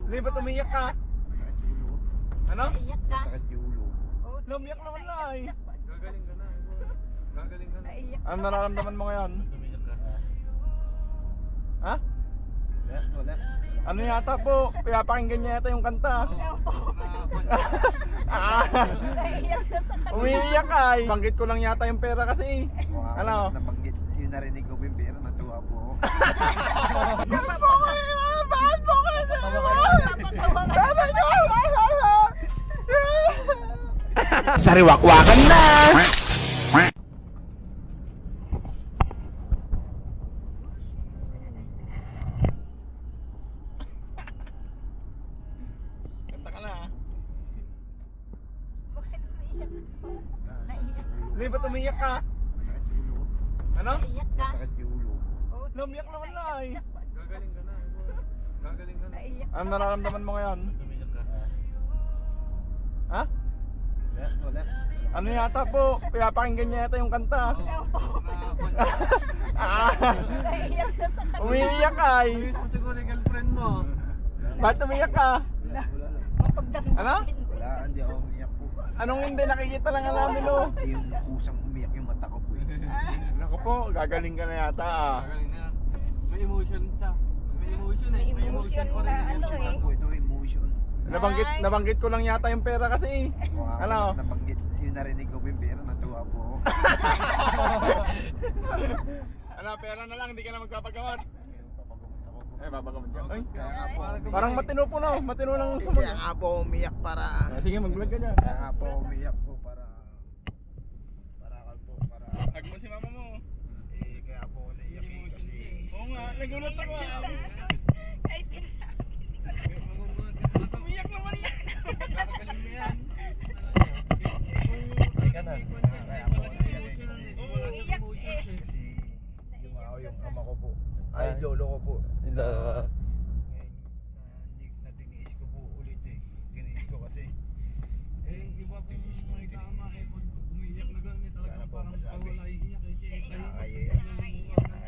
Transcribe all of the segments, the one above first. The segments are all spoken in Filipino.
Hindi ba't umiyak ka? Masakit yung ulo. Ano? Naiyak ka? Masakit yung ulo. Lumiyak naman na eh. Gagaling ka na. Gagaling ka na. Naiyak Ano nararamdaman mo ngayon? Umiyak ka. Ha? Wala. Ano yata po? Kaya pakinggan niya yata yung kanta. Ah, Naiyak siya sa kanila. umiiyak ka eh. Banggit ko lang yata yung pera kasi. Ano? Nabanggit. Yung narinig ko yung pera, natuwa po ako. Bakit po kayo? Bakit po kayo? Papatawa ka. Tatay ko! Sariwakwakan na! Kanta ka na ah. Bakit umiiyak ka? Naiyak. Hindi ba't umiyak ka? Masakit yung ulo. Ano? Naiyak ka? Masakit yung ulo. Lumiyak naman na eh. Gagaling ka na. Gagaling ka na. Naiyak. Ano nararamdaman mo ngayon? Umiyak ka. Ha? Wala. Ano yata po? Kaya pakinggan niya yata yung kanta. Ah, Naiyak siya sa kanila. umiiyak ka eh. Ayos mo siguro yung girlfriend mo. Bakit umiiyak ka? Wala lang. Mapagdamdamin. Ano? Wala, hindi ako umiyak po. Anong hindi nakikita lang namin oh. Hindi yung kusang umiyak yung mata ko po eh. Naku po, gagaling ka na yata ah. Gagaling na. May emotion siya. May emotion eh. May emotion ko rin. na ano eh. Po ito emotion. Nabanggit ko lang yata yung pera kasi. Ano? Nabanggit. Yung narinig ko yung pera, natuwa po ako. Ano, pera na lang, hindi ka na magpapagamot. Papagamot ako po. Eh, papagamot ka. Ay, Kaya nga po. parang matino po na, matino lang sumunod. Kaya nga po umiyak para... Sige, mag-vlog ka dyan. Kaya nga po umiyak po para Hag mo si mama mo. kaya po naiyak eh kasi Oo nga, nagulat ako ah. Kahit isa. Umiyak naman yan. Gagaling mo yan. kaya po naiyak eh Umiiyak eh. kasi lumao yung ama ko po ay lolo ko po ngayon natiniis ko po ulit eh tiniis ko kasi Eh, iba po yung mga tama eh. Pag umiiyak na gano'n, talagang parang wala iiyak eh.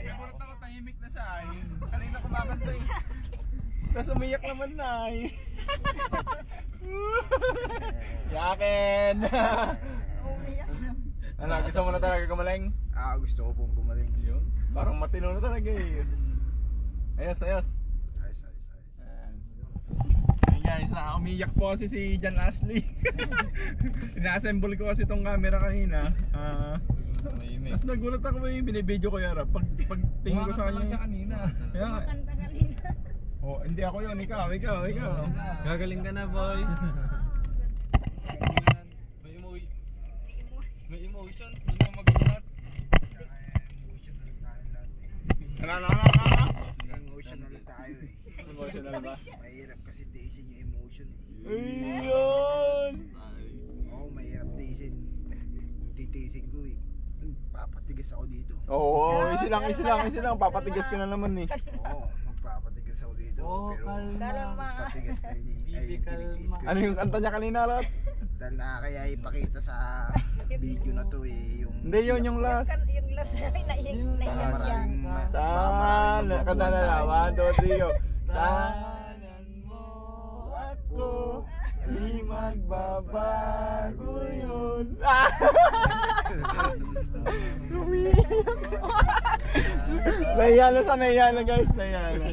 Nagulat ako, tahimik na siya ay. Kanina kumakanta eh. Tapos umiyak naman na ay. Yakin! Umiiyak na. Ano, gusto mo na talaga gumaling? gusto ko pong gumaling Yun. Parang matino na talaga eh. Ayos. ayos Ayan guys, umiyak po kasi si John Ashley. Ina-assemble ko kasi tong camera kanina. Tapos nagulat ako yung binibideo ko yara. Pag tingin ko sa Kumakanta lang siya kanya. kanina. Kaya nga. Kanta kanina. Oh, hindi ako yun, ikaw. Gagaling ka na, boy. May emotion. Hindi ka magulat. emotional tayo lahat Ano? emotional tayo eh Emotional ba? mahirap kasi tiisin yung emotion eh Ayun! oo mahirap tiisin kung titiisin ko eh papatigas ako dito Oo, easy lang. Papatigas ka na naman eh. oo magpapatigas ako dito Oh, pero Kalma. patigas na yun eh ay Bibi, tinitiis ko Ano yung kanta niya kanina lahat? dahil kaya ipakita sa video na to eh yung Hindi yun, yung last. Yung last na naiyak siya. Tanan, kanta na lang. 1, 2, 3, go. Tanan mo ako, di magbabago yun. Nahiya na guys, nahiya na.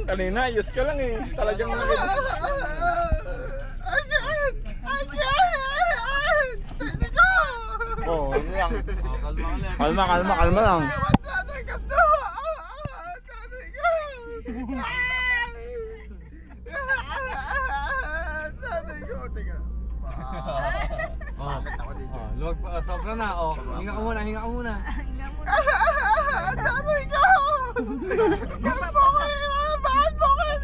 Kanina, ayos ka lang eh. Talagang nakita. Oh, ano lang. Kalma lang. Bakit ako dito? Luwag pa, sobra na. Oh, hinga ka muna. Hanggang muna. Papatawa ka.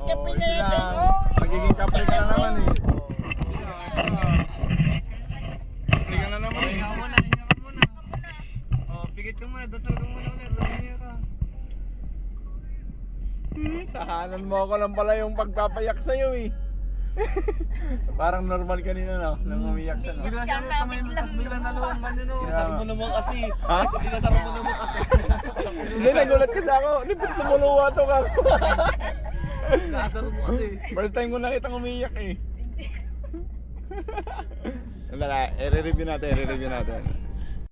kape na natin. Magiging kapre ka na naman eh. Kapre ka na naman eh. Hinga ka muna. Oh, pikit ka muna, dasal ka muna ulit, lumiya ka. Tahanan mo ako lang pala yung pagpapayak sa'yo eh. Parang normal kanina no, nang umiyak siya no. Bigla siya ulit kamay mo, tapos bigla naluwang ka nyo. Inasar mo naman kasi. Ha? Inasar mo naman kasi. Hindi, nagulat kasi ako. Hindi, ba't lumuluwa to ka? Inasar mo kasi. First time ko nakita umiyak eh. Wala na, i-review natin.